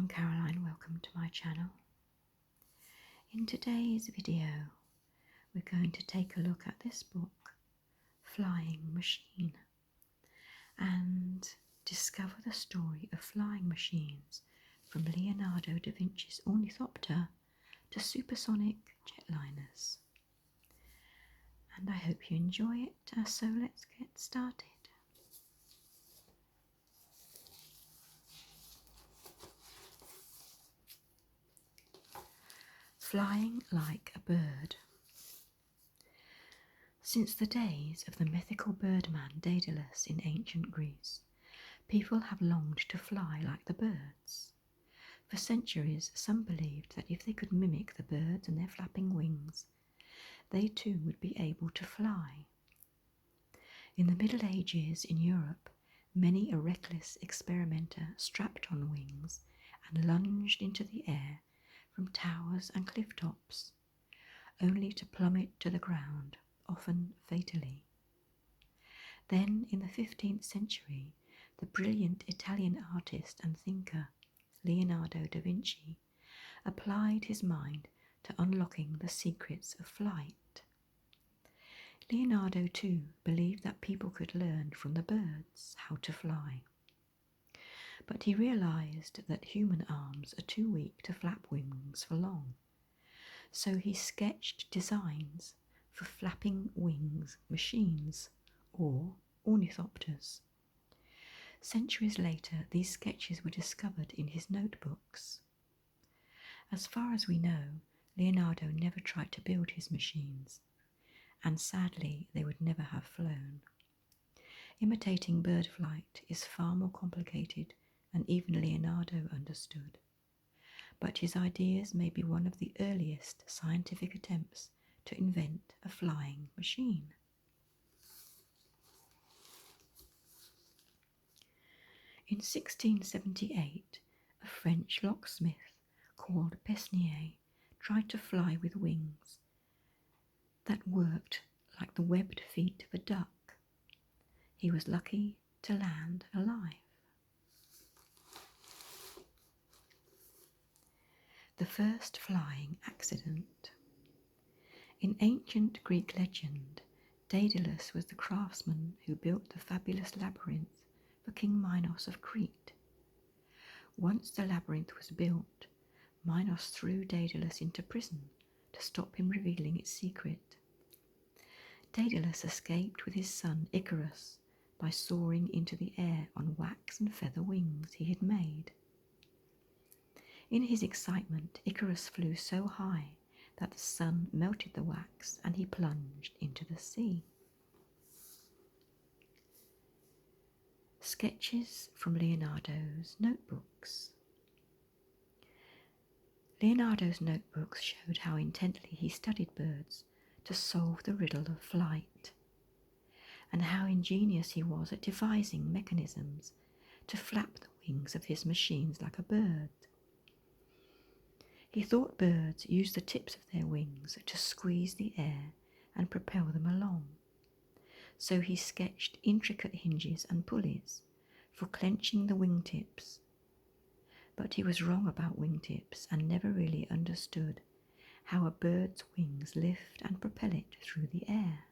I'm Caroline, welcome to my channel. In today's video we're going to take a look at this book, Flying Machine, and discover the story of flying machines from Leonardo da Vinci's ornithopter to supersonic jetliners. And I hope you enjoy it, so let's get started. Flying like a bird. Since the days of the mythical birdman Daedalus in ancient Greece, people have longed to fly like the birds. For centuries, some believed that if they could mimic the birds and their flapping wings, they too would be able to fly. In the Middle Ages in Europe, many a reckless experimenter strapped on wings and lunged into the air from towers and cliff tops, only to plummet to the ground, often fatally. Then, in the 15th century, the brilliant Italian artist and thinker Leonardo da Vinci applied his mind to unlocking the secrets of flight. Leonardo too believed that people could learn from the birds how to fly. But he realized that human arms are too weak to flap wings for long, so he sketched designs for flapping wings machines, or ornithopters. Centuries later, these sketches were discovered in his notebooks. As far as we know, Leonardo never tried to build his machines, and sadly they would never have flown. Imitating bird flight is far more complicated than even Leonardo understood, but his ideas may be one of the earliest scientific attempts to invent a flying machine. In 1678, a French locksmith called Pesnier tried to fly with wings that worked like the webbed feet of a duck. He was lucky to land alive. The first flying accident. In ancient Greek legend, Daedalus was the craftsman who built the fabulous labyrinth for King Minos of Crete. Once the labyrinth was built, Minos threw Daedalus into prison to stop him revealing its secret. Daedalus escaped with his son Icarus by soaring into the air on wax and feather wings he had made. In his excitement, Icarus flew so high that the sun melted the wax and he plunged into the sea. Sketches from Leonardo's notebooks. Leonardo's notebooks showed how intently he studied birds to solve the riddle of flight, and how ingenious he was at devising mechanisms to flap the wings of his machines like a bird. He thought birds used the tips of their wings to squeeze the air and propel them along, so he sketched intricate hinges and pulleys for clenching the wingtips. But he was wrong about wingtips and never really understood how a bird's wings lift and propel it through the air.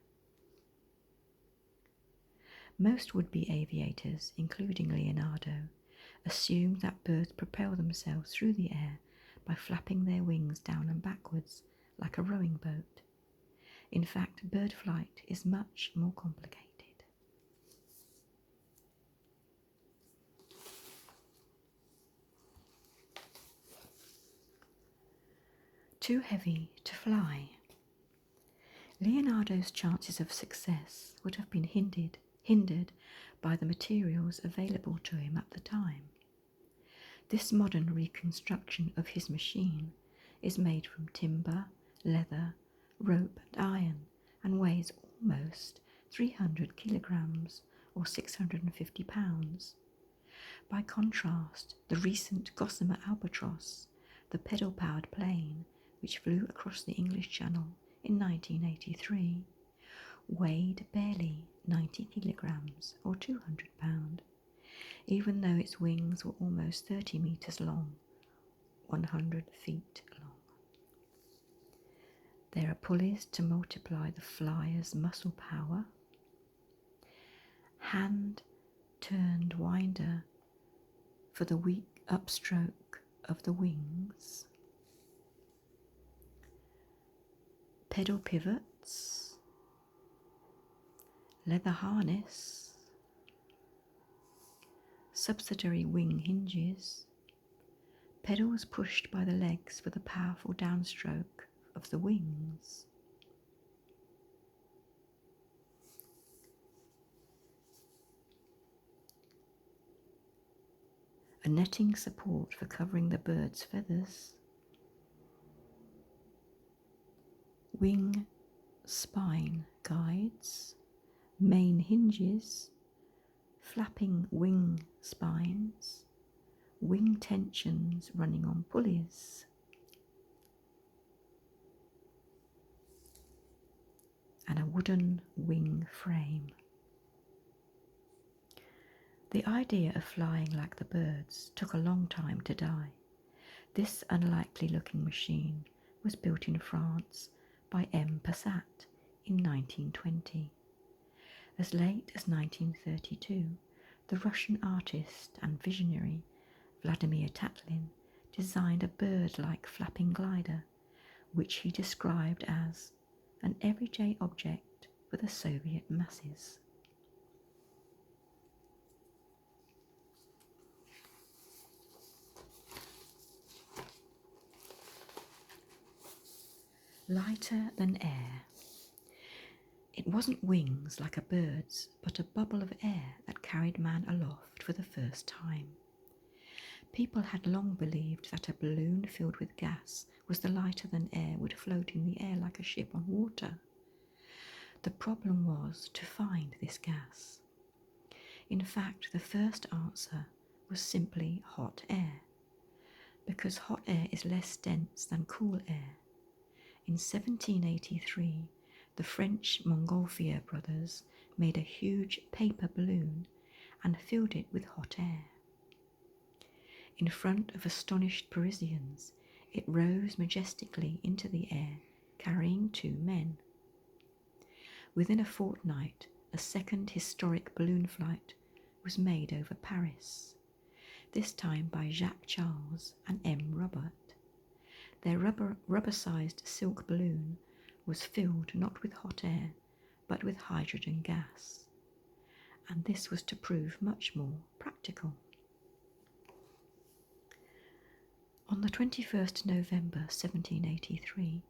Most would-be aviators, including Leonardo, assumed that birds propel themselves through the air by flapping their wings down and backwards like a rowing boat. In fact, bird flight is much more complicated. Too heavy to fly. Leonardo's chances of success would have been hindered by the materials available to him at the time. This modern reconstruction of his machine is made from timber, leather, rope and iron, and weighs almost 300 kilograms or 650 pounds. By contrast, the recent Gossamer Albatross, the pedal-powered plane which flew across the English Channel in 1983, weighed barely 90 kilograms or 200 pounds, even though its wings were almost 30 meters long 100 feet long. There are pulleys to multiply the flyer's muscle power, hand-turned winder for the weak upstroke of the wings, pedal pivots, leather harness, subsidiary wing hinges, pedals pushed by the legs for the powerful downstroke of the wings. A netting support for covering the bird's feathers, wing spine guides, main hinges, flapping wing spines, wing tensions running on pulleys, and a wooden wing frame. The idea of flying like the birds took a long time to die. This unlikely looking machine was built in France by M. Passat in 1920. As late as 1932, the Russian artist and visionary Vladimir Tatlin designed a bird-like flapping glider, which he described as an everyday object for the Soviet masses. Lighter than air. It wasn't wings like a bird's, but a bubble of air that carried man aloft for the first time. People had long believed that a balloon filled with gas was the lighter than air would float in the air like a ship on water. The problem was to find this gas. In fact, the first answer was simply hot air, because hot air is less dense than cool air. In 1783, the French Montgolfier brothers made a huge paper balloon and filled it with hot air. In front of astonished Parisians, it rose majestically into the air, carrying 2 men. Within a fortnight, a second historic balloon flight was made over Paris, this time by Jacques Charles and M. Robert. Their rubber-sized silk balloon was filled not with hot air, but with hydrogen gas, and this was to prove much more practical. On the 21st November 1783,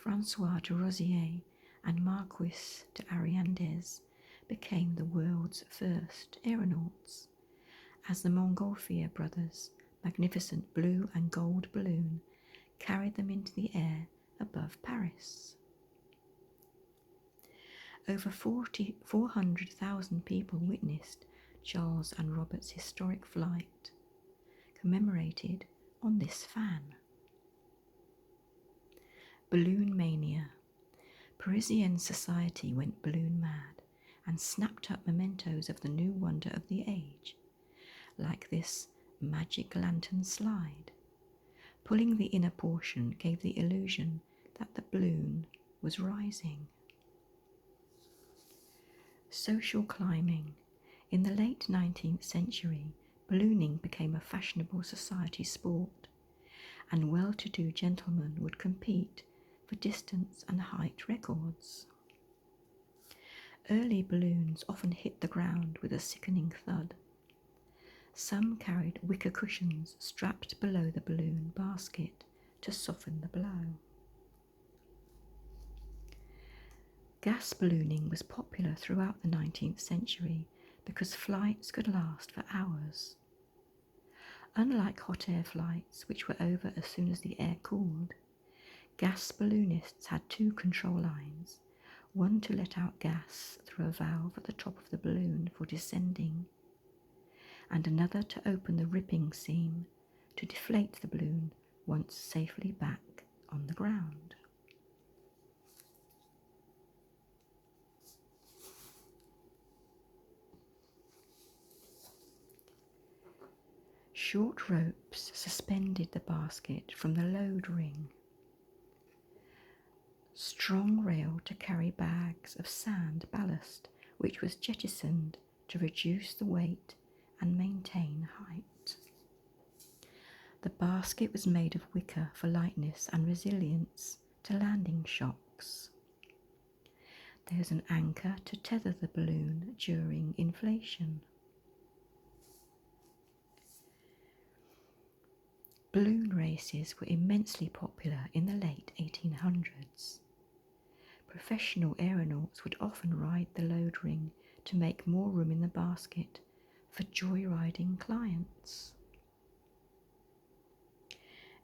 François de Rosier and Marquis de Ariandez became the world's first aeronauts, as the Montgolfier brothers' magnificent blue and gold balloon carried them into the air above Paris. Over 400,000 people witnessed Charles and Robert's historic flight, commemorated on this fan. Balloon mania. Parisian society went balloon mad and snapped up mementos of the new wonder of the age, like this magic lantern slide. Pulling the inner portion gave the illusion that the balloon was rising. Social climbing. In the late 19th century, ballooning became a fashionable society sport, and well-to-do gentlemen would compete for distance and height records. Early balloons often hit the ground with a sickening thud. Some carried wicker cushions strapped below the balloon basket to soften the blow. Gas ballooning was popular throughout the 19th century because flights could last for hours. Unlike hot air flights, which were over as soon as the air cooled, gas balloonists had 2 control lines, one to let out gas through a valve at the top of the balloon for descending, and another to open the ripping seam to deflate the balloon once safely back on the ground. Short ropes suspended the basket from the load ring. Strong rail to carry bags of sand ballast, which was jettisoned to reduce the weight and maintain height. The basket was made of wicker for lightness and resilience to landing shocks. There's an anchor to tether the balloon during inflation. Balloon races were immensely popular in the late 1800s. Professional aeronauts would often ride the load ring to make more room in the basket for joyriding clients.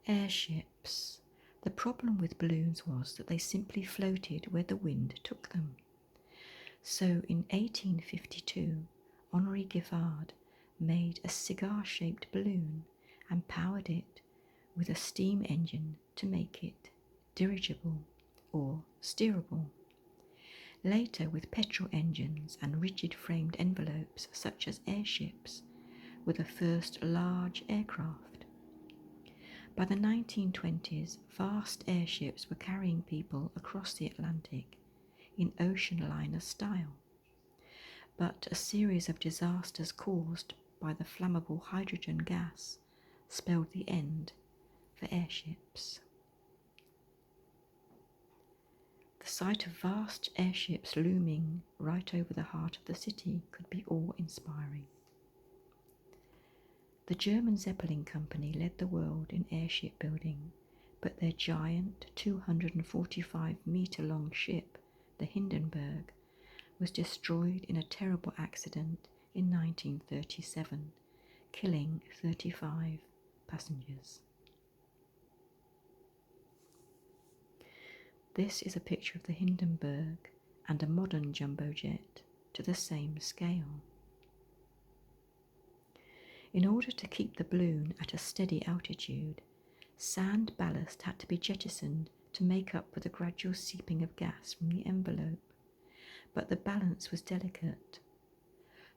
Airships. The problem with balloons was that they simply floated where the wind took them. So in 1852, Henri Giffard made a cigar-shaped balloon and powered it with a steam engine to make it dirigible or steerable. Later, with petrol engines and rigid-framed envelopes such as airships, were the first large aircraft. By the 1920s, vast airships were carrying people across the Atlantic in ocean liner style. But a series of disasters caused by the flammable hydrogen gas spelled the end for airships. The sight of vast airships looming right over the heart of the city could be awe-inspiring. The German Zeppelin Company led the world in airship building, but their giant 245-metre-long ship, the Hindenburg, was destroyed in a terrible accident in 1937, killing 35 passengers. This is a picture of the Hindenburg and a modern jumbo jet to the same scale. In order to keep the balloon at a steady altitude, sand ballast had to be jettisoned to make up for the gradual seeping of gas from the envelope, but the balance was delicate.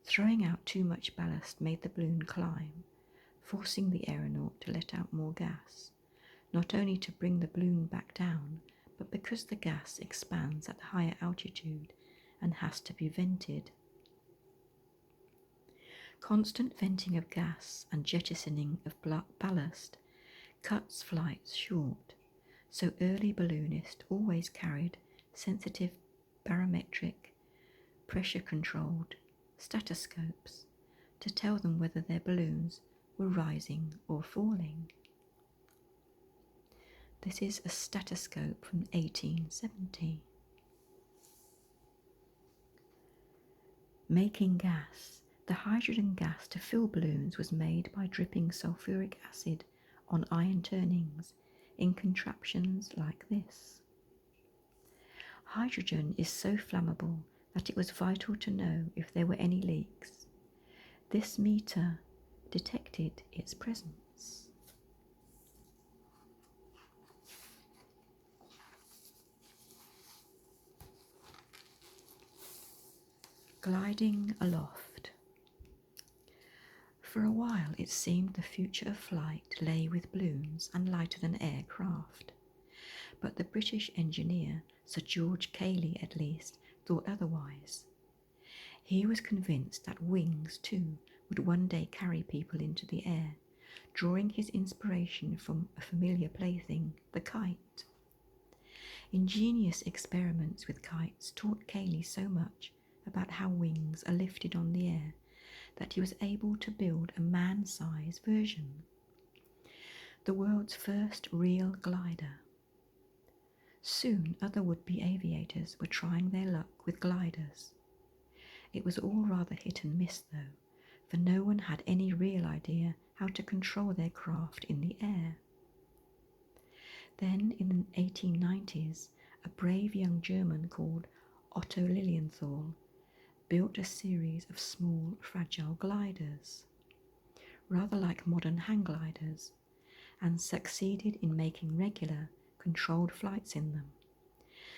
Throwing out too much ballast made the balloon climb, forcing the aeronaut to let out more gas, not only to bring the balloon back down, but because the gas expands at higher altitude and has to be vented. Constant venting of gas and jettisoning of ballast cuts flights short, so early balloonists always carried sensitive barometric, pressure-controlled statoscopes to tell them whether their balloons were rising or falling. This is a statoscope from 1870. Making gas. The hydrogen gas to fill balloons was made by dripping sulfuric acid on iron turnings in contraptions like this. Hydrogen is so flammable that it was vital to know if there were any leaks. This meter detected its presence. Gliding aloft. For a while it seemed the future of flight lay with balloons and lighter-than-air craft. But the British engineer, Sir George Cayley at least, thought otherwise. He was convinced that wings, too, would one day carry people into the air, drawing his inspiration from a familiar plaything, the kite. Ingenious experiments with kites taught Cayley so much about how wings are lifted on the air that he was able to build a man-size version, the world's first real glider. Soon other would-be aviators were trying their luck with gliders. It was all rather hit and miss though, for no one had any real idea how to control their craft in the air. Then in the 1890s, a brave young German called Otto Lilienthal built a series of small, fragile gliders, rather like modern hang gliders, and succeeded in making regular, controlled flights in them.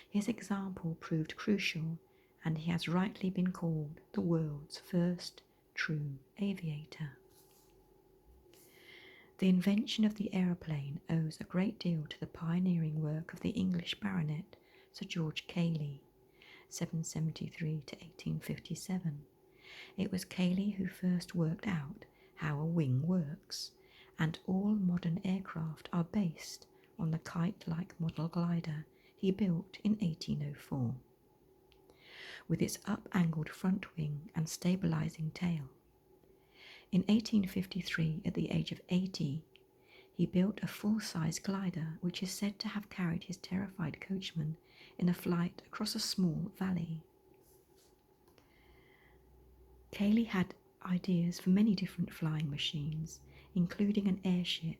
His example proved crucial, and he has rightly been called the world's first true aviator. The invention of the aeroplane owes a great deal to the pioneering work of the English baronet Sir George Cayley, 773 to 1857. It was Cayley who first worked out how a wing works, and all modern aircraft are based on the kite-like model glider he built in 1804. With its up-angled front wing and stabilising tail. In 1853, at the age of 80, he built a full-size glider which is said to have carried his terrified coachman in a flight across a small valley. Cayley had ideas for many different flying machines, including an airship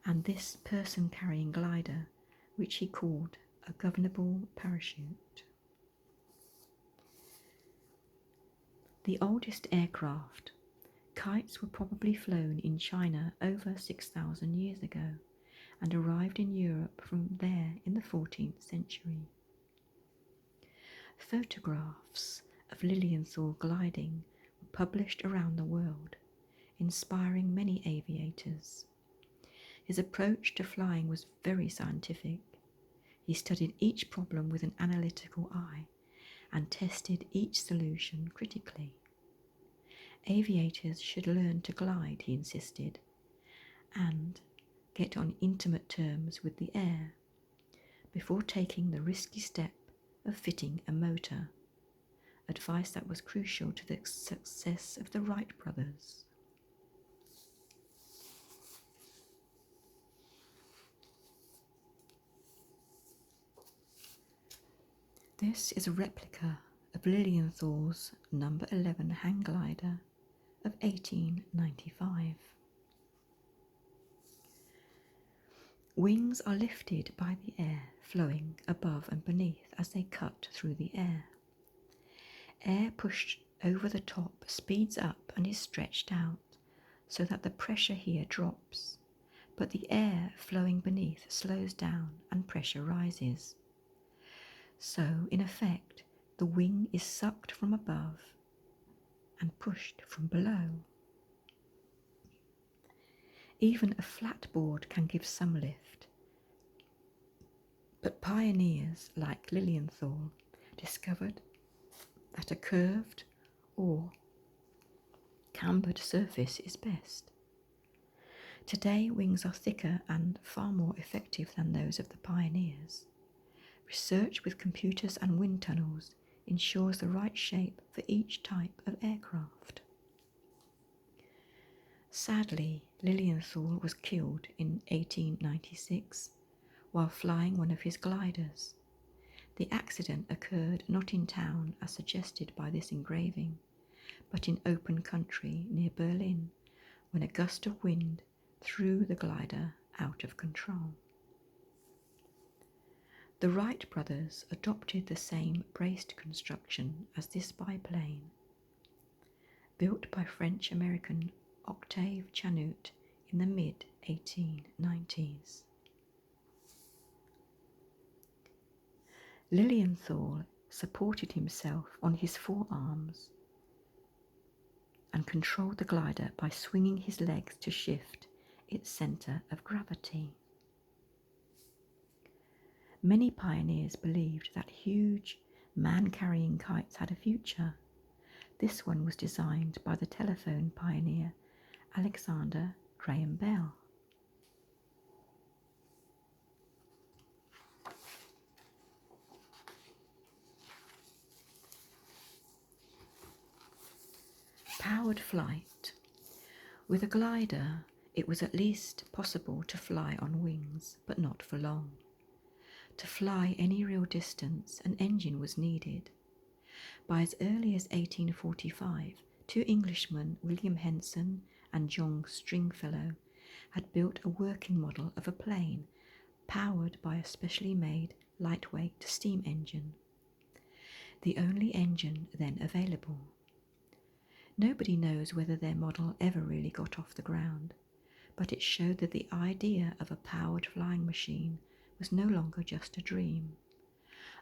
and this person-carrying glider, which he called a governable parachute. The oldest aircraft, kites, were probably flown in China over 6,000 years ago and arrived in Europe from there in the 14th century. Photographs of Lilienthal gliding were published around the world, inspiring many aviators. His approach to flying was very scientific. He studied each problem with an analytical eye and tested each solution critically. Aviators should learn to glide, he insisted, and get on intimate terms with the air before taking the risky step of fitting a motor, advice that was crucial to the success of the Wright brothers. This is a replica of Lilienthal's No. 11 hang glider of 1895. Wings are lifted by the air flowing above and beneath as they cut through the air. Air pushed over the top speeds up and is stretched out so that the pressure here drops, but the air flowing beneath slows down and pressure rises. So, in effect, the wing is sucked from above and pushed from below. Even a flat board can give some lift, but pioneers like Lilienthal discovered that a curved or cambered surface is best. Today, wings are thicker and far more effective than those of the pioneers. Research with computers and wind tunnels ensures the right shape for each type of aircraft. Sadly, Lilienthal was killed in 1896 while flying one of his gliders. The accident occurred not in town as suggested by this engraving, but in open country near Berlin, when a gust of wind threw the glider out of control. The Wright brothers adopted the same braced construction as this biplane, built by French-American Octave Chanute in the mid-1890s. Lilienthal supported himself on his forearms and controlled the glider by swinging his legs to shift its centre of gravity. Many pioneers believed that huge, man-carrying kites had a future. This one was designed by the telephone pioneer Alexander Graham Bell. Powered flight. With a glider, it was at least possible to fly on wings, but not for long. To fly any real distance, an engine was needed. By as early as 1845, two Englishmen, William Henson and John Stringfellow, had built a working model of a plane powered by a specially made lightweight steam engine, the only engine then available. Nobody knows whether their model ever really got off the ground, but it showed that the idea of a powered flying machine was no longer just a dream.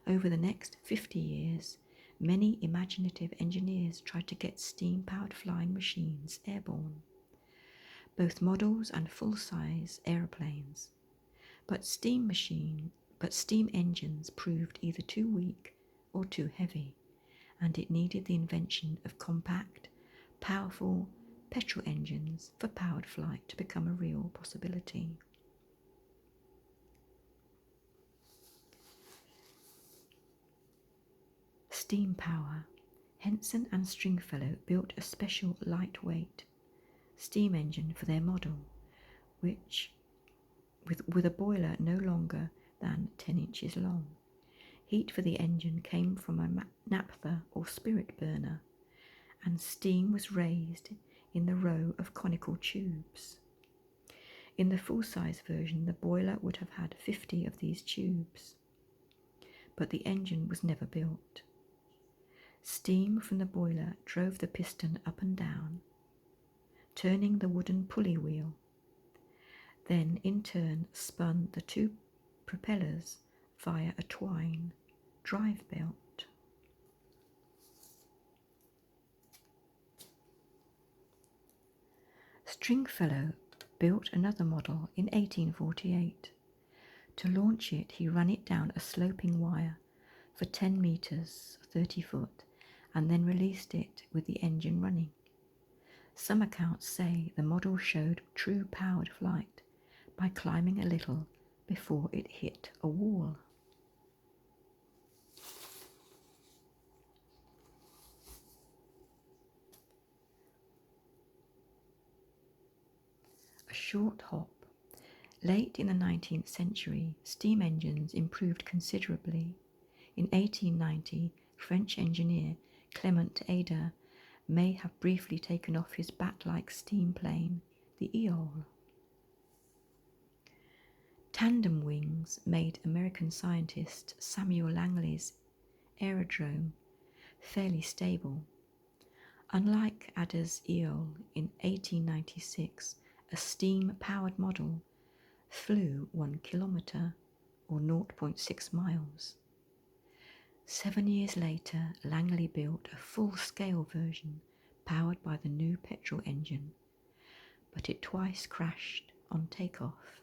Over the next 50 years, many imaginative engineers tried to get steam-powered flying machines airborne. both models and full-size aeroplanes, but steam engines proved either too weak or too heavy, and it needed the invention of compact, powerful petrol engines for powered flight to become a real possibility. Steam power. Henson and Stringfellow built a special lightweight steam engine for their model, which with a boiler no longer than 10 inches long. Heat for the engine came from a naphtha or spirit burner, and steam was raised in the row of conical tubes. In the full-size version, the boiler would have had 50 of these tubes, but the engine was never built. Steam from the boiler drove the piston up and down, turning the wooden pulley wheel, then in turn spun the two propellers via a twine drive belt. Stringfellow built another model in 1848. To launch it, he ran it down a sloping wire for 10 metres, 30 foot, and then released it with the engine running. Some accounts say the model showed true powered flight by climbing a little before it hit a wall. A short hop. Late in the 19th century, steam engines improved considerably. In 1890, French engineer Clement Ader may have briefly taken off his bat-like steam plane, the Eole. Tandem wings made American scientist Samuel Langley's aerodrome fairly stable. Unlike Ader's Eole in 1896, a steam-powered model flew 1 kilometre or 0.6 miles. 7 years later, Langley built a full-scale version powered by the new petrol engine, but it twice crashed on takeoff.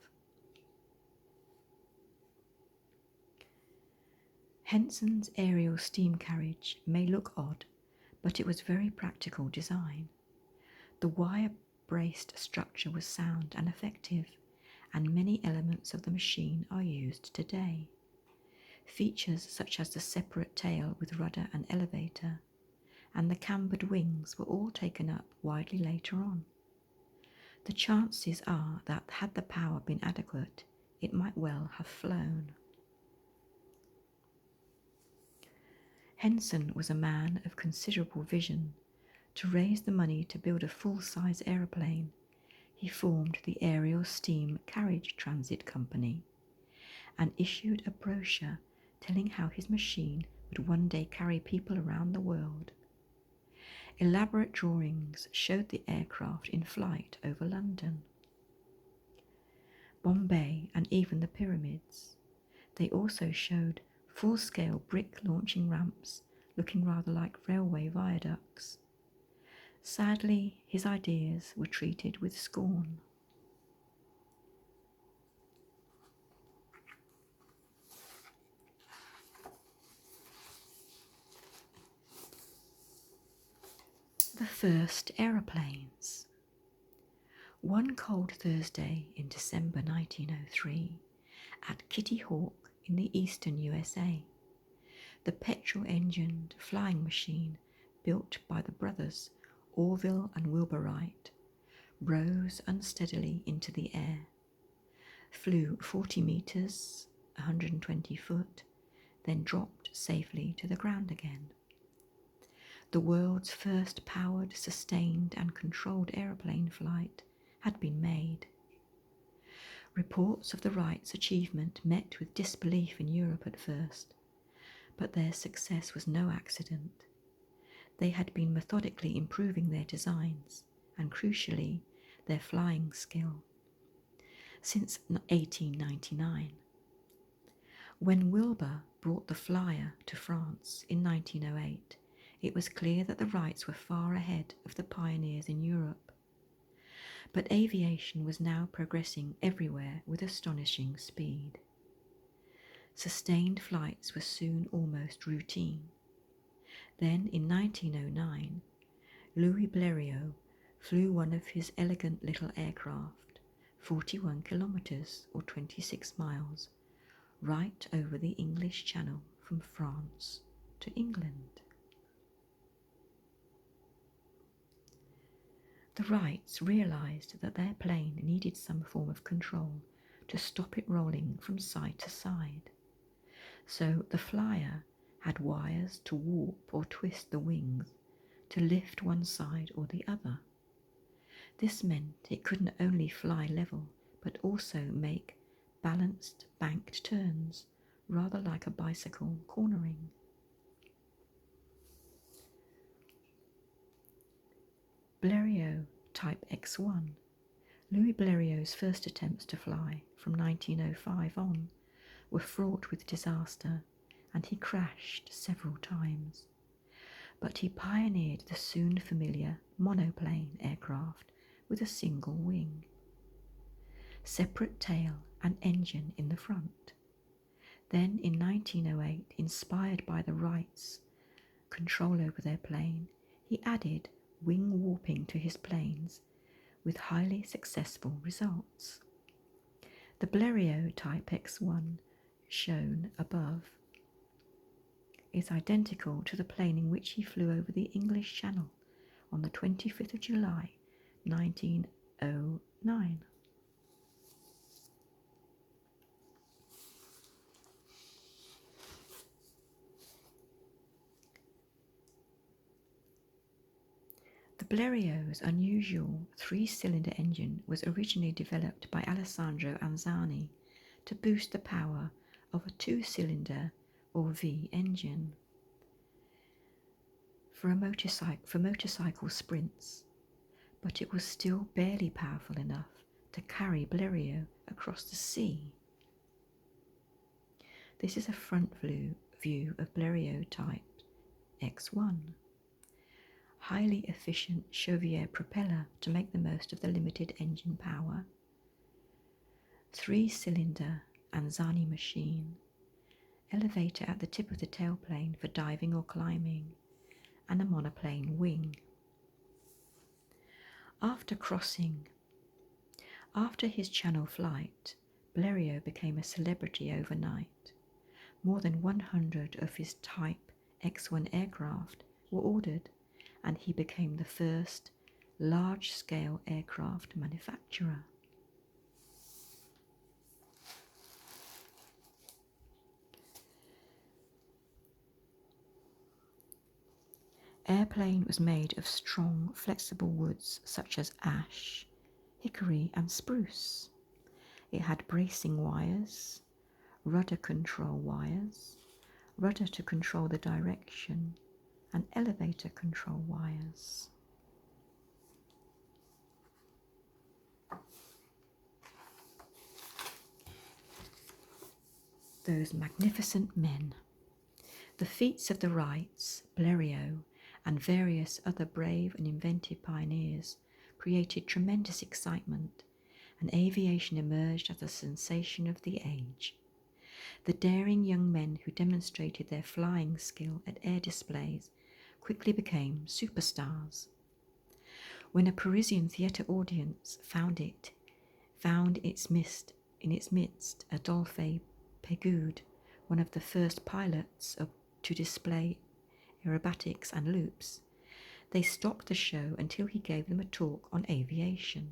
Henson's aerial steam carriage may look odd, but it was very practical design. The wire-braced structure was sound and effective, and many elements of the machine are used today. Features such as the separate tail with rudder and elevator, and the cambered wings were all taken up widely later on. The chances are that had the power been adequate, it might well have flown. Henson was a man of considerable vision. To raise the money to build a full-size aeroplane, he formed the Aerial Steam Carriage Transit Company and issued a brochure telling how his machine would one day carry people around the world. Elaborate drawings showed the aircraft in flight over London, Bombay, and even the pyramids. They also showed full-scale brick launching ramps looking rather like railway viaducts. Sadly, his ideas were treated with scorn. The first aeroplanes. One cold Thursday in December 1903, at Kitty Hawk in the eastern USA, the petrol-engined flying machine built by the brothers Orville and Wilbur Wright rose unsteadily into the air, flew 40 metres, 120 foot, then dropped safely to the ground again. The world's first powered, sustained and controlled aeroplane flight had been made. Reports of the Wrights' achievement met with disbelief in Europe at first, but their success was no accident. They had been methodically improving their designs and, crucially, their flying skill since 1899. When Wilbur brought the Flyer to France in 1908, it was clear that the Wrights were far ahead of the pioneers in Europe. But aviation was now progressing everywhere with astonishing speed. Sustained flights were soon almost routine. Then, in 1909, Louis Blériot flew one of his elegant little aircraft, 41 kilometres or 26 miles, right over the English Channel from France to England. The Wrights realised that their plane needed some form of control to stop it rolling from side to side. So the flyer had wires to warp or twist the wings to lift one side or the other. This meant it couldn't only fly level, but also make balanced banked turns, rather like a bicycle cornering. Blériot Type X1. Louis Blériot's first attempts to fly from 1905 on were fraught with disaster, and he crashed several times. But he pioneered the soon familiar monoplane aircraft with a single wing, separate tail and engine in the front. Then in 1908, inspired by the Wrights' control over their plane, he added wing warping to his planes with highly successful results. The Blériot Type X1 shown above is identical to the plane in which he flew over the English Channel on the 25th of July 1909. The Blériot's unusual three-cylinder engine was originally developed by Alessandro Anzani to boost the power of a two-cylinder or V engine for motorcycle sprints, but it was still barely powerful enough to carry Blériot across the sea. This is a front view of Blériot Type X1. Highly efficient Chauvier propeller to make the most of the limited engine power. Three-cylinder Anzani machine. Elevator at the tip of the tailplane for diving or climbing, and a monoplane wing. After his Channel flight, Blériot became a celebrity overnight. More than 100 of his Type X1 aircraft were ordered, and he became the first large-scale aircraft manufacturer. Airplane was made of strong, flexible woods such as ash, hickory and spruce. It had bracing wires, rudder control wires, rudder to control the direction, and elevator control wires. Those magnificent men. The feats of the Wrights, Blériot, and various other brave and inventive pioneers created tremendous excitement, and aviation emerged as a sensation of the age. The daring young men who demonstrated their flying skill at air displays quickly became superstars. When a Parisian theatre audience found in its midst Adolphe Pégoud, one of the first pilots to display aerobatics and loops, they stopped the show until he gave them a talk on aviation.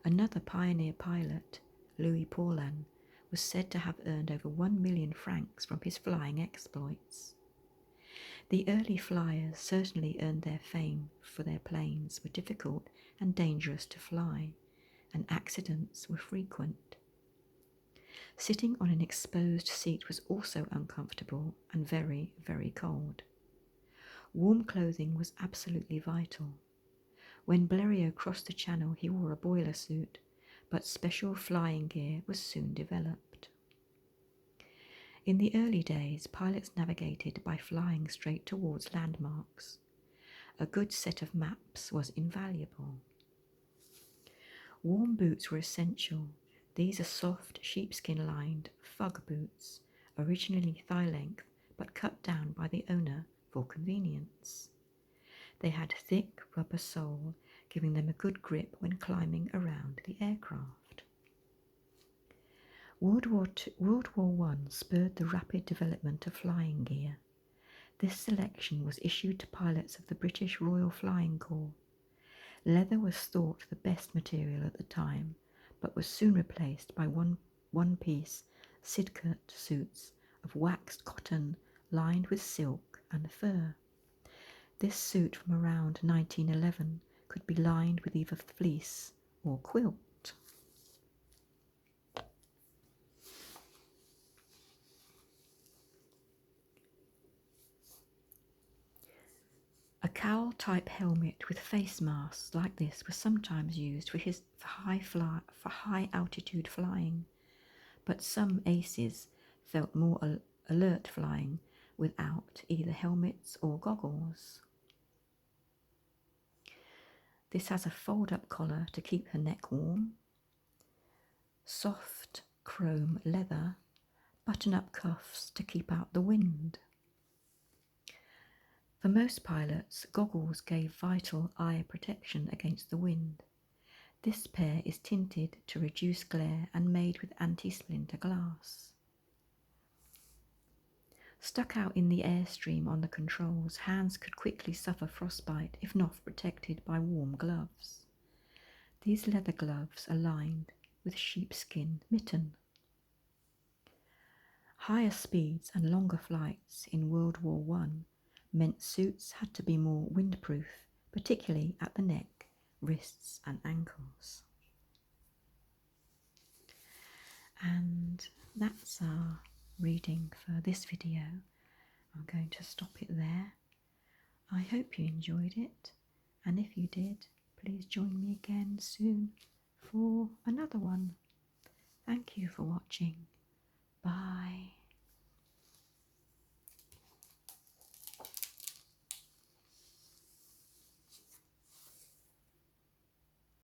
Another pioneer pilot, Louis Paulhan, was said to have earned over 1 million francs from his flying exploits. The early flyers certainly earned their fame, for their planes were difficult and dangerous to fly, and accidents were frequent. Sitting on an exposed seat was also uncomfortable and very, very cold. Warm clothing was absolutely vital. When Blériot crossed the Channel, he wore a boiler suit, but special flying gear was soon developed. In the early days, pilots navigated by flying straight towards landmarks. A good set of maps was invaluable. Warm boots were essential. These are soft, sheepskin-lined fug boots, originally thigh-length but cut down by the owner for convenience. They had thick rubber sole, giving them a good grip when climbing around the aircraft. World War I spurred the rapid development of flying gear. This selection was issued to pilots of the British Royal Flying Corps. Leather was thought the best material at the time, but was soon replaced by one-piece Sidcut suits of waxed cotton lined with silk and fur. This suit from around 1911 could be lined with either fleece or quilt. A cowl-type helmet with face masks like this was sometimes used for high-altitude flying, but some aces felt more alert flying without either helmets or goggles. This has a fold-up collar to keep her neck warm, soft chrome leather, button-up cuffs to keep out the wind. For most pilots, goggles gave vital eye protection against the wind. This pair is tinted to reduce glare and made with anti-splinter glass. Stuck out in the airstream on the controls, hands could quickly suffer frostbite if not protected by warm gloves. These leather gloves are lined with sheepskin mitten. Higher speeds and longer flights in World War I meant suits had to be more windproof, particularly at the neck, wrists and ankles. And that's our reading for this video. I'm going to stop it there. I hope you enjoyed it, and if you did, please join me again soon for another one. Thank you for watching. Bye.